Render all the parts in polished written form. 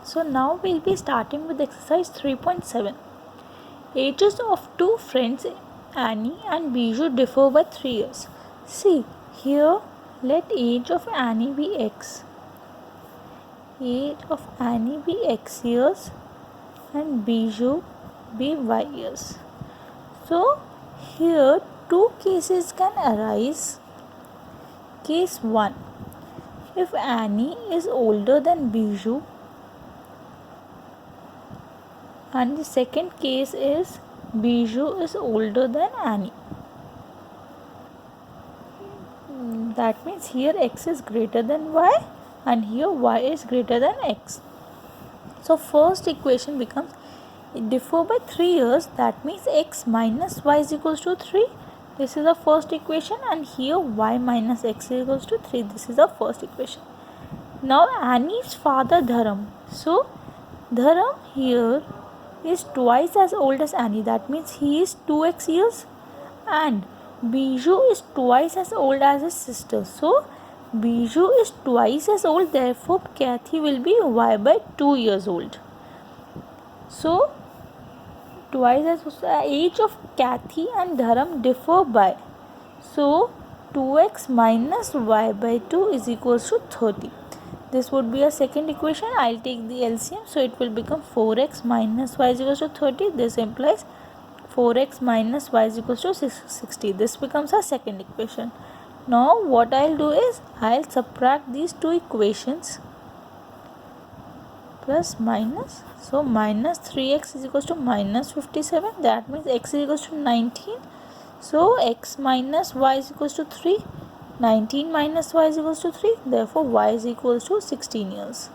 So now we'll be starting with exercise 3.7. Ages of two friends Annie and Bijou differ by 3 years. See, here let age of Annie be x. Age of Annie be x years and Bijou be y years. So here two cases can arise. Case 1. If Annie is older than Bijou, and the second case is Bijou is older than Annie. That means here x is greater than y and here y is greater than x. So first equation becomes differ by 3 years. That means x minus y is equals to 3. This is the first equation, and here y minus x is equals to 3. This is the first equation. Now Annie's father Dharam. So Dharam here is twice as old as Annie. That means he is 2x years, and Bijou is twice as old as his sister. So Bijou is twice as old, therefore Kathy will be y by 2 years old. So twice as age of Kathy and Dharam differ by. So 2x minus y by 2 is equals to 30. This would be a second equation. I'll take the LCM. So it will become 4x minus y is equals to 30. This implies 4x minus y is equals to 60. This becomes our second equation. Now what I'll do is I'll subtract these two equations. Plus minus. So minus 3x is equals to minus 57. That means x is equals to 19. So x minus y is equals to 3. 19 minus y is equals to 3. Therefore y is equals to 16 years.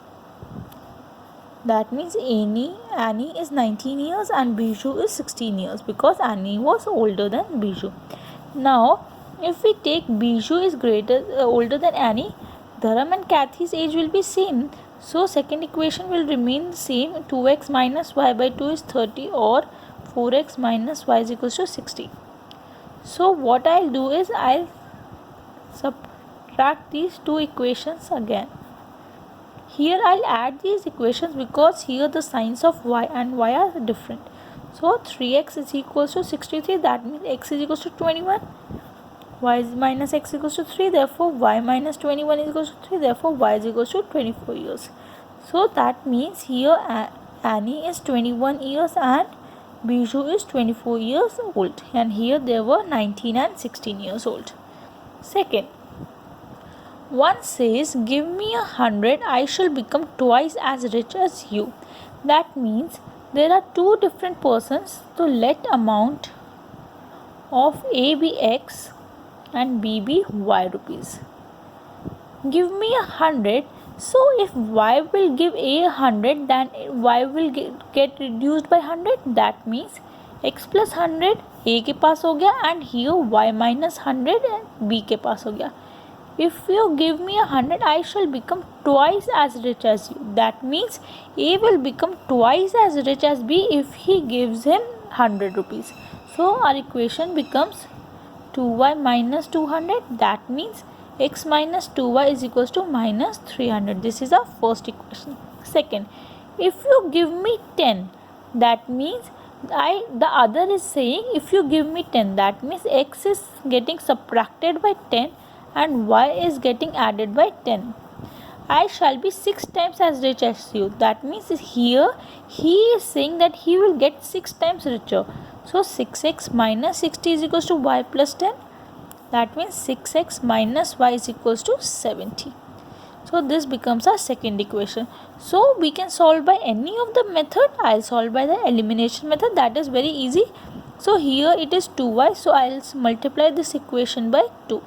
That means Annie is 19 years and Bijou is 16 years because Annie was older than Bijou. Now if we take Bijou is older than Annie, Dharam and Kathy's age will be same. So second equation will remain the same. 2x minus y by 2 is 30, or 4x minus y is equals to 60. So what I'll do is I'll subtract these two equations again. Here I'll add these equations because here the signs of y and y are different. So 3x is equals to 63. That means x is equals to 21. Y is minus x equals to 3. Therefore y minus 21 is equals to 3. Therefore y is equals to 24 years. So that means here Annie is 21 years and Bijou is 24 years old. And here they were 19 and 16 years old. Second, one says, give me 100, I shall become twice as rich as you. That means there are two different persons, so let amount of A be x and B be y rupees. Give me 100. So if y will give A 100, then y will get reduced by 100. That means x plus 100 A के पास हो गया and here y minus 100 B के पास हो गया. If you give me 100, I shall become twice as rich as you. That means A will become twice as rich as B if he gives him 100 rupees. So our equation becomes 2y minus 200. That means x minus 2y is equals to minus 300. This is our first equation. Second, if you give me 10, that means the other is saying if you give me 10, that means x is getting subtracted by 10 and y is getting added by 10. I shall be 6 times as rich as you. That means here he is saying that he will get 6 times richer. So 6x minus 60 is equals to y plus 10. That means 6x minus y is equals to 70. So this becomes our second equation. So we can solve by any of the method. I'll solve by the elimination method. That is very easy. So here it is 2y. So I'll multiply this equation by 2.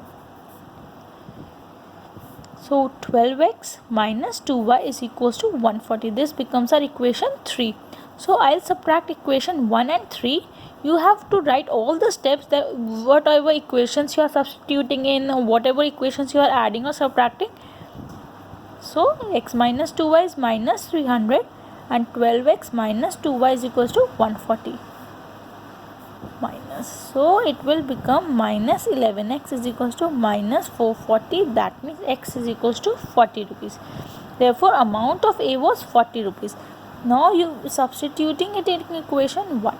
So 12x minus 2y is equals to 140. This becomes our equation 3. So I'll subtract equation 1 and 3. You have to write all the steps, that whatever equations you are substituting in, or whatever equations you are adding or subtracting. So x minus 2y is minus 300 and 12x minus 2y is equals to 140. Minus. So it will become minus 11x is equals to minus 440. That means x is equals to 40 rupees. Therefore, amount of A was 40 rupees. Now you substituting it in equation 1.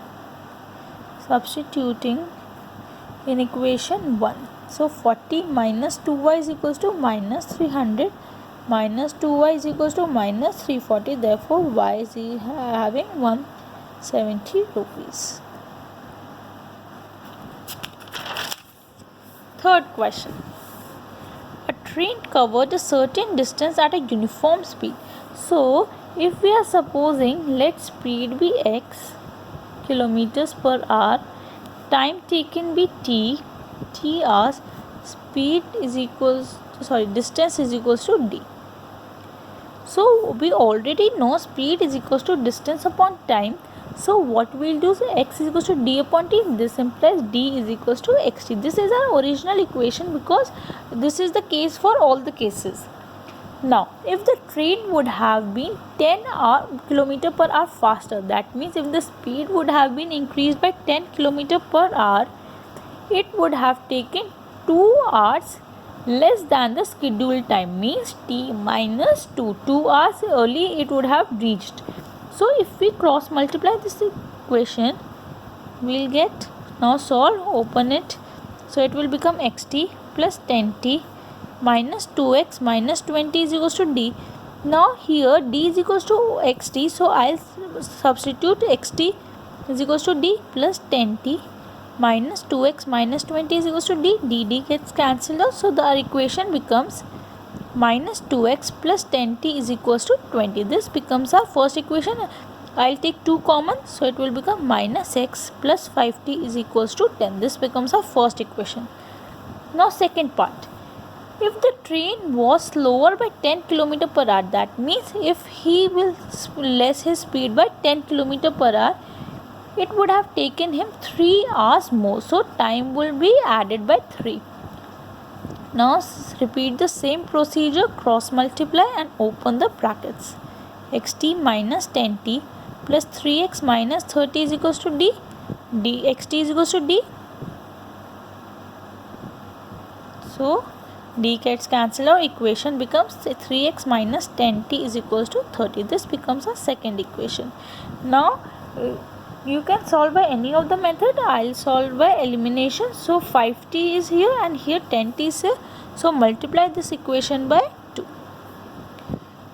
Substituting in equation 1. So 40 minus 2y is equals to minus 300, minus 2y is equals to minus 340. Therefore, y is having 170 rupees. Third question. A train covered a certain distance at a uniform speed. So, if we are supposing let speed be x kilometers per hour, time taken be t hours, distance is equals to d. So we already know speed is equals to distance upon time. So what we'll do is x is equals to d upon t. This implies d is equals to xt. This is our original equation because this is the case for all the cases. Now, if the train would have been 10 km per hour faster, that means if the speed would have been increased by 10 km per hour, it would have taken 2 hours less than the scheduled time, means t minus 2 hours early it would have reached. So if we cross multiply this equation, we'll get, now solve, open it, so it will become xt plus 10t minus 2x minus 20 is equals to d. Now here d is equals to xt, so I'll substitute xt is equals to d plus 10t minus 2x minus 20 is equals to d. dd gets cancelled out, so the equation becomes minus 2x plus 10t is equals to 20. This becomes our first equation. I'll take 2 common, so it will become minus x plus 5t is equals to 10. This becomes our first equation. Now second part. If the train was slower by 10 km per hour, that means if he will less his speed by 10 km per hour, it would have taken him 3 hours more. So time will be added by 3. Now repeat the same procedure, cross multiply and open the brackets. xt minus 10t plus 3x minus 30 is equals to d. xt is equals to d. So d gets cancelled out, equation becomes 3x minus 10t is equals to 30. This becomes our second equation. Now you can solve by any of the method. I'll solve by elimination. So 5t is here and here 10t is here. So multiply this equation by 2.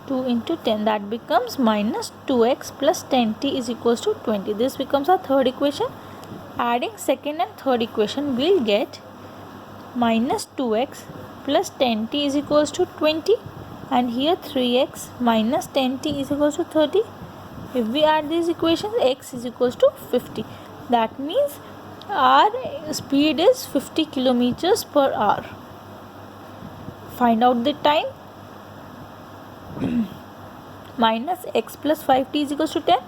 2 into 10, that becomes minus 2x plus 10t is equals to 20. This becomes our third equation. Adding second and third equation, we'll get minus 2x plus 10t is equals to 20 and here 3x minus 10t is equals to 30. If we add these equations, x is equals to 50. That means our speed is 50 kilometers per hour. Find out the time. Minus x plus 5t is equals to 10.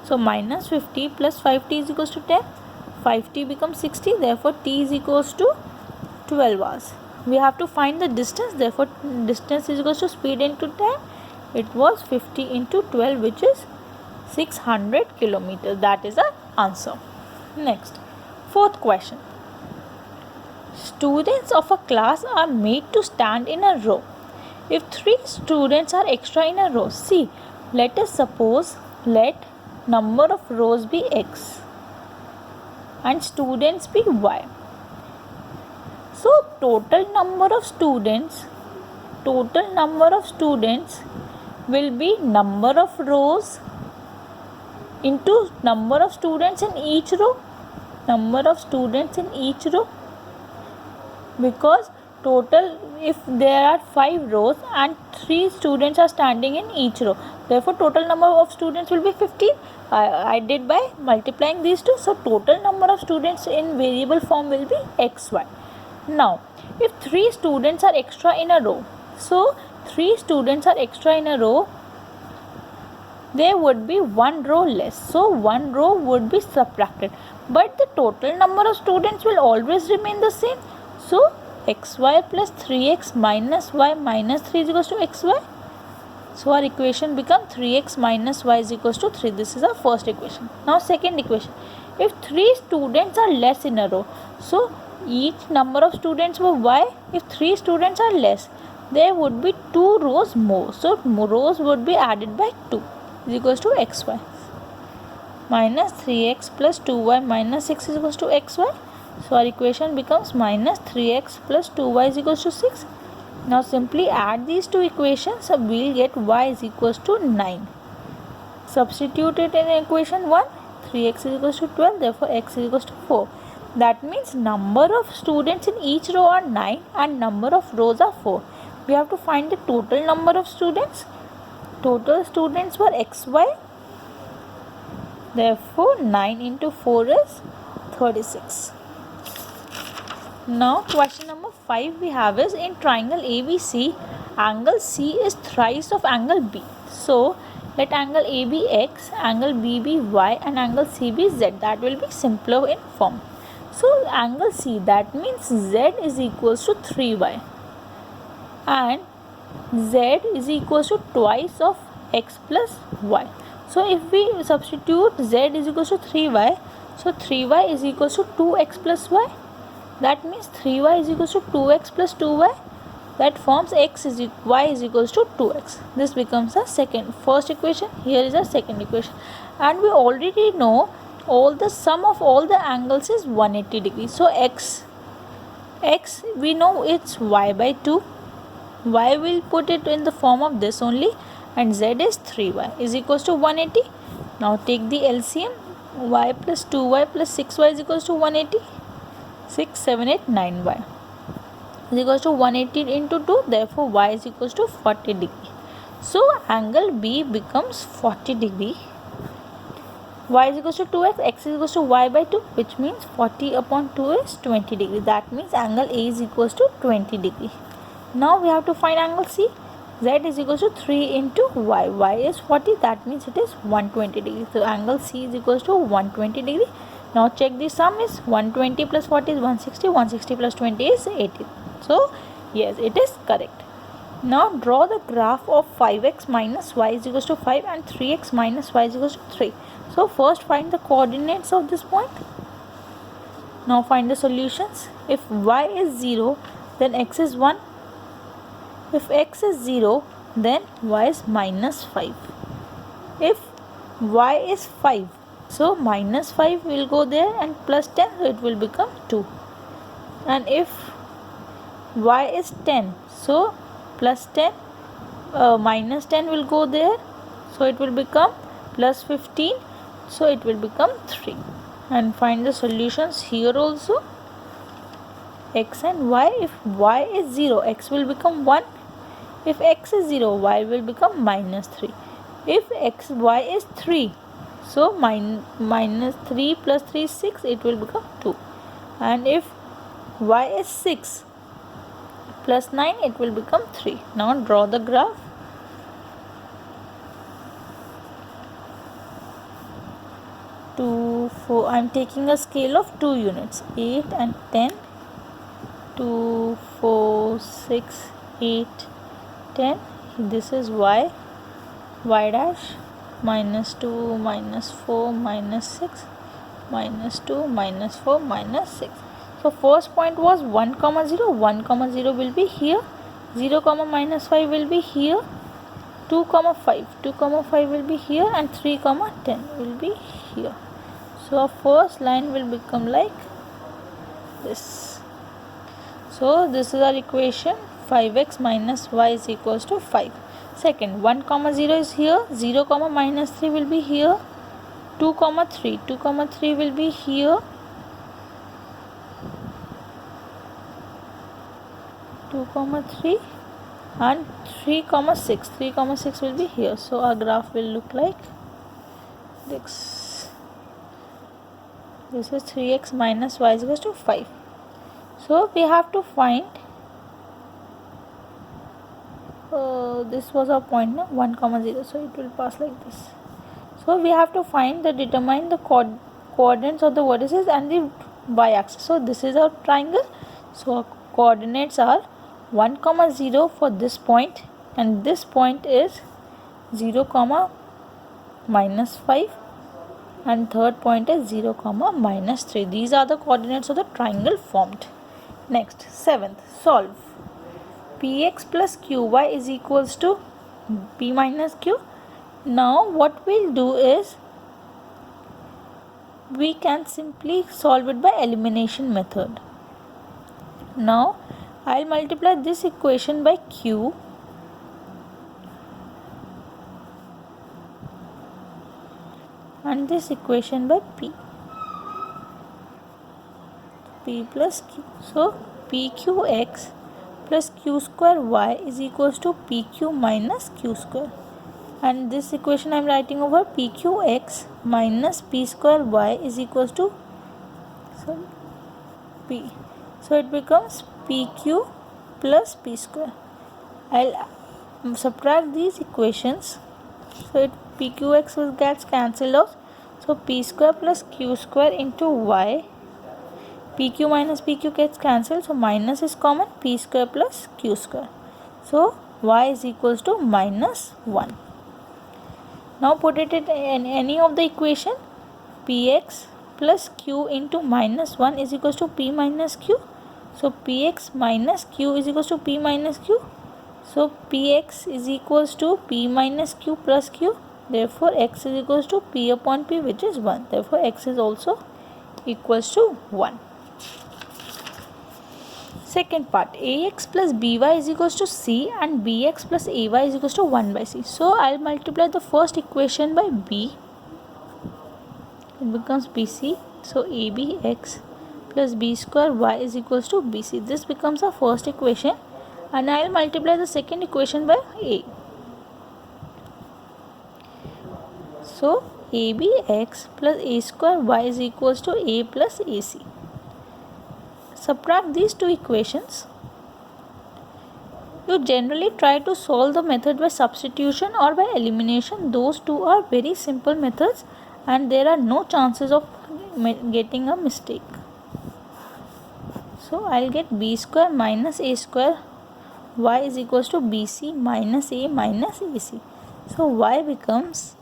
So minus 50 plus 5t is equals to 10. 5t becomes 60. Therefore t is equals to 12 hours. We have to find the distance. Therefore distance is equals to speed into time. It was 50 into 12, which is 600 kilometers. That is our answer. Next, fourth question. Students of a class are made to stand in a row. If 3 students are extra in a row, see, let us suppose let number of rows be x and students be y. So total number of students will be number of rows into number of students in each row. Because total, if there are 5 rows and 3 students are standing in each row, therefore total number of students will be 15. I did by multiplying these two. So total number of students in variable form will be xy. Now if 3 students are extra in a row, there would be 1 row less. So 1 row would be subtracted, but the total number of students will always remain the same. So xy plus 3x minus y minus 3 is equals to xy. So our equation becomes 3x minus y is equals to 3. This is our first equation. Now second equation. If 3 students are less in a row, so each number of students were y. If 3 students are less, there would be 2 rows more. So rows would be added by 2 is equals to xy. Minus 3x plus 2y minus 6 is equals to xy. So our equation becomes minus 3x plus 2y is equals to 6. Now simply add these two equations, so we'll get y is equals to 9. Substitute it in equation 1, 3x is equals to 12, therefore x is equals to 4. That means number of students in each row are 9 and number of rows are 4. We have to find the total number of students. Total students were xy. Therefore 9 into 4 is 36. Now question number 5 we have is, in triangle ABC, angle C is thrice of angle B. So let angle A be x, angle B be y and angle C be z. That will be simpler in form. So angle C, that means z is equals to 3y and z is equals to twice of x plus y. So if we substitute z is equals to 3y, so 3y is equals to 2x plus y. That means 3y is equals to 2x plus 2y. That forms y is equals to 2x. This becomes a first equation. Here is a second equation. And we already know all the sum of all the angles is 180 degrees. So x we know it's y by 2. Y will put it in the form of this only, and z is 3y is equals to 180. Now take the LCM. Y plus 2y plus 6y is equals to 180. 6, 7, 8, 9y is equals to 180 into 2. Therefore y is equals to 40 degree. So angle B becomes 40 degree. Y is equals to 2x, x is equals to y by 2, which means 40 upon 2 is 20 degree. That means angle A is equals to 20 degree. Now we have to find angle C. Z is equals to 3 into y. Y is 40, that means it is 120 degree. So angle C is equals to 120 degree. Now check the sum is 120 plus 40 is 160, 160 plus 20 is 80. So yes, it is correct. Now draw the graph of 5x minus y is equals to 5 and 3x minus y is equals to 3. So first find the coordinates of this point. Now find the solutions. If y is 0, then x is 1. If x is 0, then y is minus 5. If y is 5, so minus 5 will go there and plus 10, so it will become 2. And if y is 10, so plus 10, minus 10 will go there, so it will become plus 15, so it will become 3. And find the solutions here also. X and y, if y is 0, x will become 1. If x is 0, y will become minus 3. If y is 3, so minus 3 plus 3 is 6, it will become 2. And if y is 6 plus 9, it will become 3. Now draw the graph. I am taking a scale of 2 units, 8 and 10. 2, 4, 6, 8, 10. This is y dash, minus 2, minus 4, minus 6, minus 2, minus 4, minus 6. So first point was 1, 0. 1, 0 will be here. 0, minus 5 will be here. 2, 5. 2, 5 will be here, and 3, 10 will be here. So our first line will become like this. So this is our equation. 5x minus y is equals to 5. Second, 1, 0 is here. 0, minus 3 will be here. 2, 3. 2, 3 will be here. 2, 3 and 3, 6. 3, 6 will be here. So our graph will look like this. This is 3x minus y is equals to 5. So we have to find, this was our point now, 1, 0. So it will pass like this. So we have to determine the coordinates of the vertices and the y-axis. So this is our triangle. So our coordinates are 1, 0 for this point, and this point is 0, minus 5, and third point is 0, minus 3. These are the coordinates of the triangle formed. Next, 7th, solve. px plus qy is equals to p minus q. Now what we'll do is we can simply solve it by elimination method. Now I'll multiply this equation by q and this equation by p plus q. So pqx plus q square y is equals to pq minus q square, and this equation I am writing over pqx minus p square y is equals to p. So it becomes pq plus p square. I'll subtract these equations, so pqx will get cancelled out. So p square plus q square into y, pq minus pq gets cancelled, so minus is common, p square plus q square. So y is equals to minus 1. Now put it in any of the equation. Px plus q into minus 1 is equals to p minus q. So px minus q is equals to p minus q. So px is equals to p minus q plus q. Therefore x is equals to p upon p, which is 1. Therefore x is also equals to 1. Second part, ax plus by is equals to c and bx plus ay is equals to 1 by c. So I'll multiply the first equation by b. It becomes bc. So abx plus b square y is equals to bc. This becomes our first equation, and I'll multiply the second equation by a. So abx plus a square y is equals to a plus ac. Subtract these two equations. You generally try to solve the method by substitution or by elimination. Those two are very simple methods and there are no chances of getting a mistake. So I'll get b square minus a square y is equals to bc minus a minus ac. So y becomes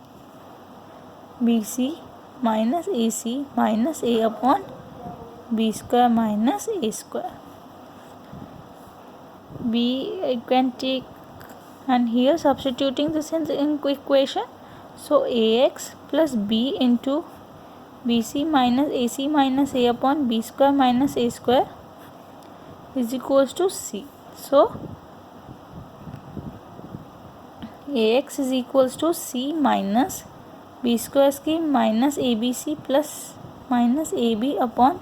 bc minus ac minus a upon b square minus a square. B you can take, and here substituting this in equation. So ax plus b into bc minus ac minus a upon b square minus a square is equals to c. So ax is equals to c minus b square scheme minus abc plus minus ab upon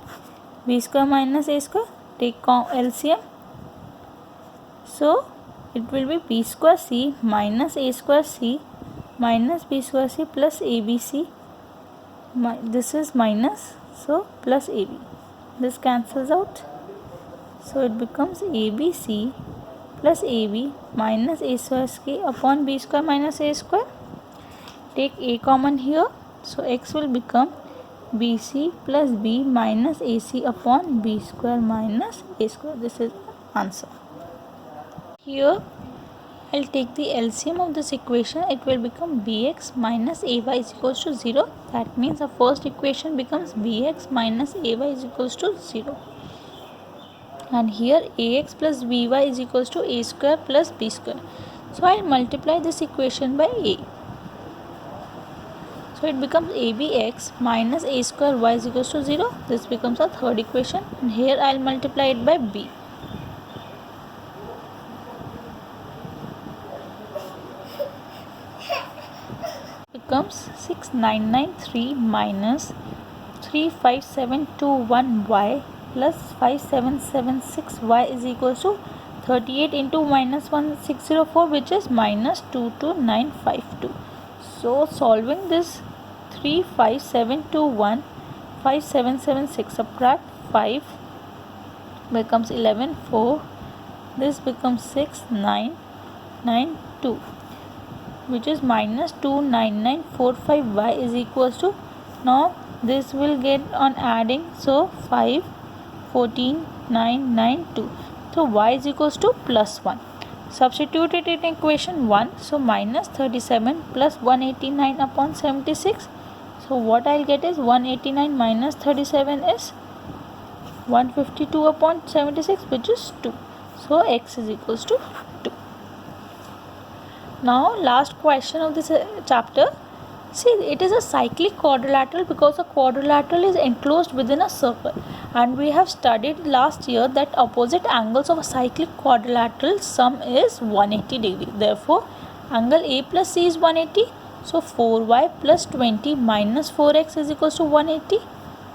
b square minus a square. Take LCM. So it will be b square c minus a square c minus b square c plus abc. This is minus, so plus ab. This cancels out. So it becomes abc plus ab minus a square c upon b square minus a square. Take a common here. So x will become bc plus b minus ac upon b square minus a square. This is the answer. Here I'll take the LCM of this equation. It will become bx minus ay is equals to 0. That means the first equation becomes bx minus ay is equals to 0. And here ax plus by is equals to a square plus b square. So I'll multiply this equation by a. So it becomes abx minus a square y is equals to 0. This becomes our third equation, and here I'll multiply it by b. Becomes 6993 minus 35721y plus 5776y is equals to 38 into minus 1604, which is minus 22952. So solving this 35721 5776, subtract 5 becomes 114. This becomes 6992, which is minus 29945y is equals to, now this will get on adding, so 5 14992. So y is equals to plus 1. Substitute it in equation 1. So minus 37 plus 189 upon 76. So what I'll get is 189 minus 37 is 152 upon 76, which is 2. So x is equals to 2. Now last question of this chapter. See, it is a cyclic quadrilateral because a quadrilateral is enclosed within a circle, and we have studied last year that opposite angles of a cyclic quadrilateral sum is 180 degree. Therefore, angle A plus C is 180. So 4y plus 20 minus 4x is equals to 180.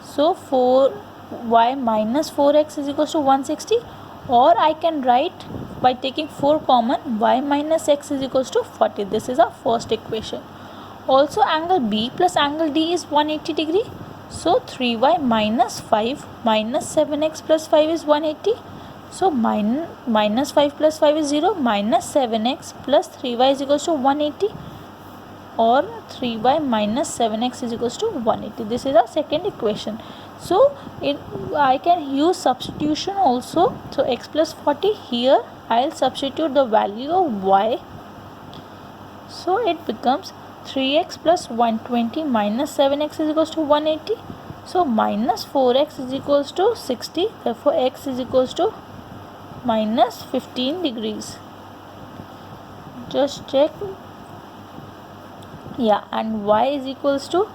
So 4y minus 4x is equals to 160. Or I can write by taking 4 common, y minus x is equals to 40. This is our first equation. Also, angle B plus angle D is 180 degree. So 3y minus 5 minus 7x plus 5 is 180. So minus 5 plus 5 is 0. Minus 7x plus 3y is equals to 180. Or 3y minus 7x is equals to 180. This is our second equation. So I can use substitution also. So x plus 40, here I will substitute the value of y. So it becomes 3x plus 120 minus 7x is equals to 180. So minus 4x is equals to 60. Therefore x is equals to minus 15 degrees. Just check. Yeah, and y is equals to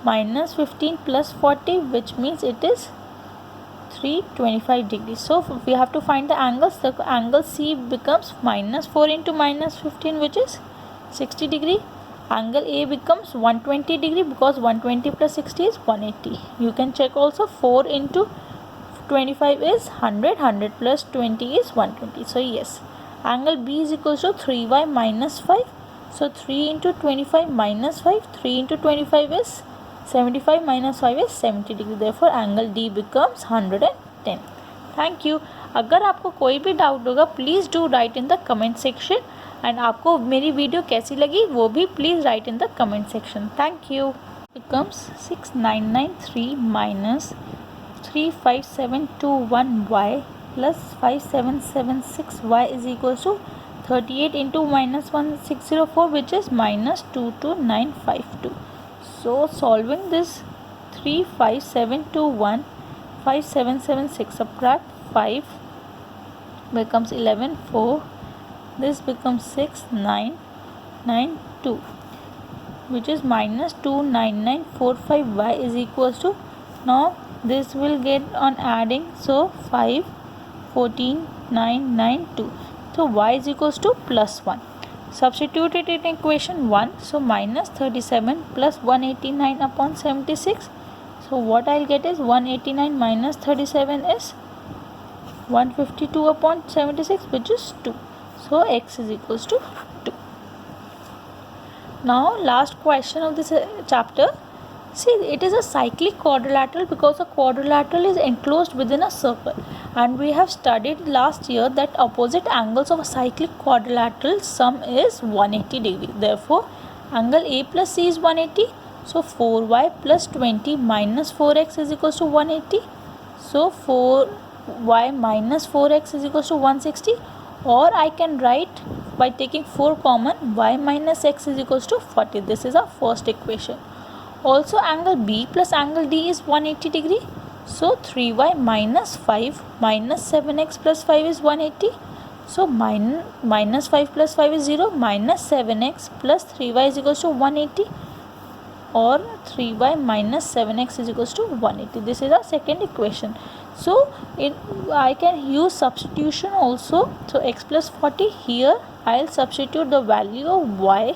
minus 15 plus 40, which means it is 325 degrees. So we have to find the angles. The angle C becomes minus 4 into minus 15, which is 60 degree. Angle A becomes 120 degree because 120 plus 60 is 180. You can check also 4 into 25 is 100. 100 plus 20 is 120. So yes, angle B is equals to 3y minus 5. So 3 into 25 minus 5. 3 into 25 is 75 minus 5 is 70 degree. Therefore angle D becomes 110. Thank you. अगर आपको कोई भी doubt होगा please do right in the comment section, and आपको मेरी video कैसी लगी वो भी please write in the comment section. Thank you. Becomes 6993 minus 35721y plus 5776y is equals to 38 into minus 1604, which is minus 22952. So solving this 35721, 5776, subtract 5 becomes 11, 4. This becomes 6992, which is minus 29945y is equals to, now this will get on adding, so 5 14992. So y is equals to plus 1. Substitute it in equation 1. So minus 37 plus 189 upon 76. So what I'll get is 189 minus 37 is 152 upon 76, which is 2. So x is equals to 2. Now last question of this chapter. See, it is a cyclic quadrilateral because a quadrilateral is enclosed within a circle, and we have studied last year that opposite angles of a cyclic quadrilateral sum is 180 degree. Therefore angle A plus C is 180. So 4y plus 20 minus 4x is equals to 180. So 4y minus 4x is equals to 160. Or I can write by taking 4 common, y minus x is equals to 40. This is our first equation. Also angle B plus angle D is 180 degree. So 3y minus 5 minus 7x plus 5 is 180. So minus 5 plus 5 is 0. Minus 7x plus 3y is equals to 180. Or 3y minus 7x is equals to 180. This is our second equation. So I can use substitution also. So x plus 40, here I will substitute the value of y.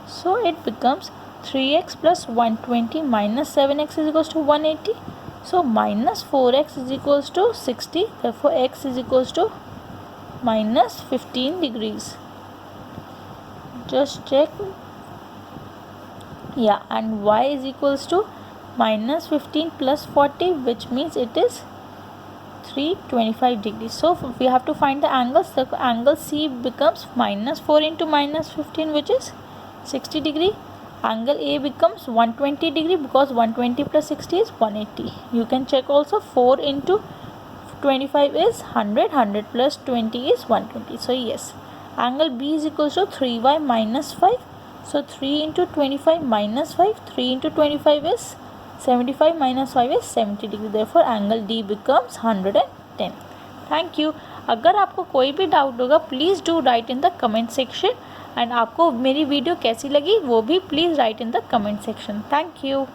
So it becomes 3x plus 120 minus 7x is equals to 180. So minus 4x is equals to 60. Therefore x is equals to minus 15 degrees. Just check. Yeah, and y is equals to minus 15 plus 40, which means it is 325 degrees. So we have to find the angles. The angle C becomes minus 4 into minus 15, which is 60 degree. Angle A becomes 120 degree because 120 plus 60 is 180. You can check also 4 into 25 is 100. 100 plus 20 is 120. So yes, angle B is equals to 3y minus 5. So 3 into 25 minus 5. 3 into 25 is 75 minus 5 is 70 degree. Therefore angle D becomes 110. Thank you. अगर आपको कोई भी doubt होगा please do right in the comment section, and आपको मेरी video कैसी लगी वो भी please write in the comment section. Thank you.